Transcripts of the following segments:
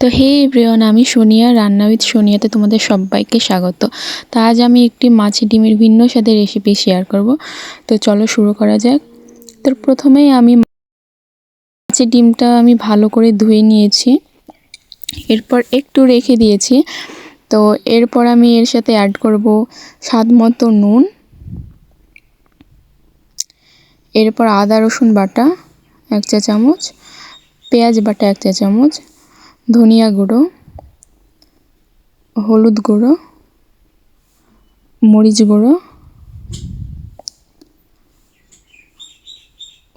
তো হে এভরিওয়ান, আমি সোনিয়া, রান্না উইথ সোনিয়াতে তোমাদের সবাইকে স্বাগত। তো আজ আমি একটি মাছের ডিমের ভিন্ন স্বাদের রেসিপি শেয়ার করব। তো চলো শুরু করা যাক। তো প্রথমেই আমি মাছের ডিমটা ভালো করে ধুয়ে নিয়েছি, এরপর একটু রেখে দিয়েছি। তো এরপর আমি এর সাথে অ্যাড করব স্বাদ মতো নুন, এরপর আদা রসুন বাটা 1 চা চামচ, পেঁয়াজ বাটা 1 চা চামচ, ধনিয়া গুঁড়ো, হলুদ গুঁড়ো, মরিচ গুঁড়ো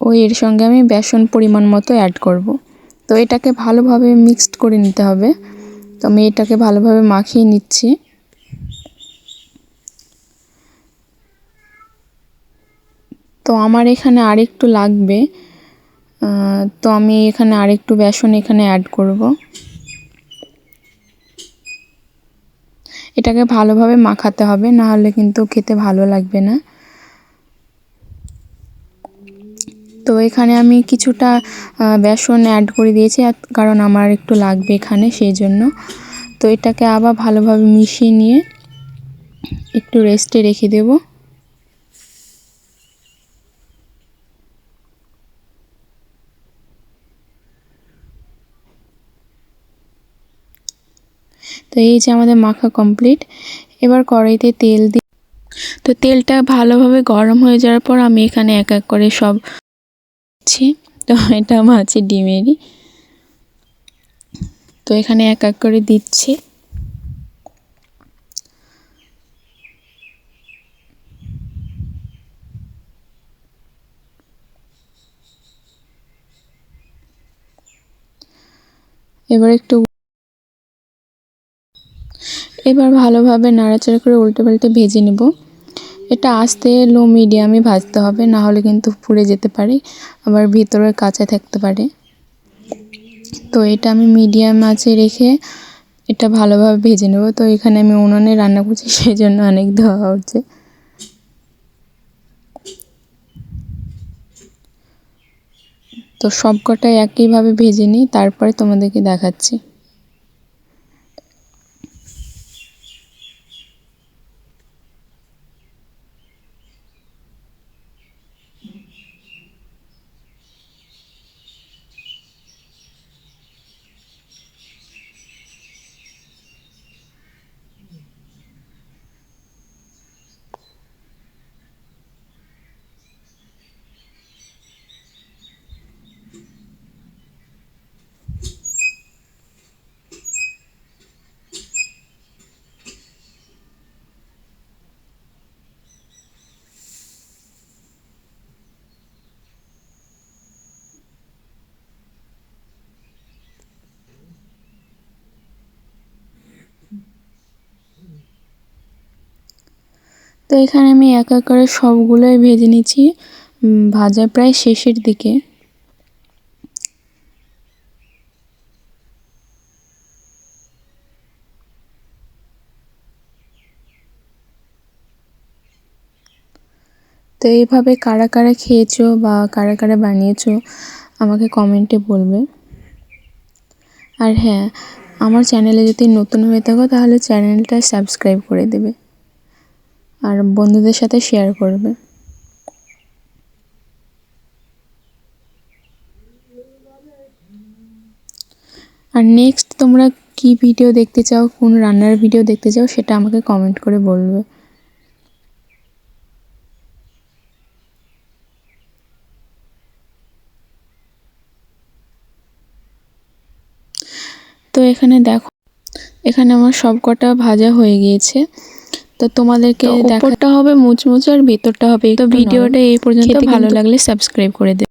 ও এর সঙ্গে আমি বেসন পরিমাণ মতো অ্যাড করব। তো এটাকে ভালোভাবে মিক্সড করে নিতে হবে। তো আমি এটাকে ভালোভাবে মাখিয়ে নিচ্ছি। তো আমার এখানে আরেকটু লাগবে, তো আমি এখানে আরেকটু বেসন অ্যাড করব। এটাকে ভালোভাবে মাখাতে হবে, না হলে কিন্তু খেতে ভালো লাগবে না। তো এখানে আমি কিছুটা বেসন অ্যাড করে দিয়েছি, কারণ আমার একটু লাগবে এখানে, সেই জন্য। তো এটাকে আবার ভালোভাবে মিশিয়ে নিয়ে একটু রেস্টে রেখে দেব। তো এই যে আমাদের মাখা কমপ্লিট। এবার কড়াইতে তেল দিই। তো তেলটা ভালোভাবে গরম হয়ে যাওয়ার পর আমি এখানে এক এক করে সব দিচ্ছি। তো এটা মাছের ডিমেরই। তো এখানে এক এক করে দিচ্ছি। এবার ভালোভাবে নাড়াচাড়া করে উল্টে পাল্টে ভেজে নেব। এটা আস্তে লো মিডিয়ামে ভাজতে হবে, না হলে কিন্তু পুড়ে যেতে পারে, আবার ভিতরে কাঁচা থাকতে পারে। তো এটা আমি মিডিয়াম আঁচে রেখে এটা ভালোভাবে ভেজে নেব। তো এখানে আমি উনুনে রান্না করছি, সেই জন্য অনেক ধোঁয়া উঠছে। তো সবকটাই একইভাবে ভেজে নিই, তারপরে তোমাদেরকে দেখাচ্ছি। তো এখানে আমি এক এক করে সবগুলোই ভেজে নিচ্ছি, ভাজা প্রায় শেষের দিকে। তো এইভাবে কারা কারা খেয়েছো বা কারা কারা বানিয়েছো আমাকে কমেন্টে বলবে। আর হ্যাঁ, আমার চ্যানেলে যদি নতুন হয়ে থাকো তাহলে চ্যানেলটা সাবস্ক্রাইব করে দেবে আর বন্ধুদের সাথে শেয়ার করবে। আর নেক্সট তোমরা কি ভিডিও দেখতে চাও, কোন রান্নার ভিডিও দেখতে চাও, সেটা আমাকে কমেন্ট করে বলবে। তো এখানে দেখো, এখানে আমার সবকটা ভাজা হয়ে গিয়েছে। তো তোমাদেরকে উপরটা হবে মুচমুচে আর ভেতরটা হবে। তো ভিডিওটা এই পর্যন্ত, ভালো লাগলে সাবস্ক্রাইব করে দেবে।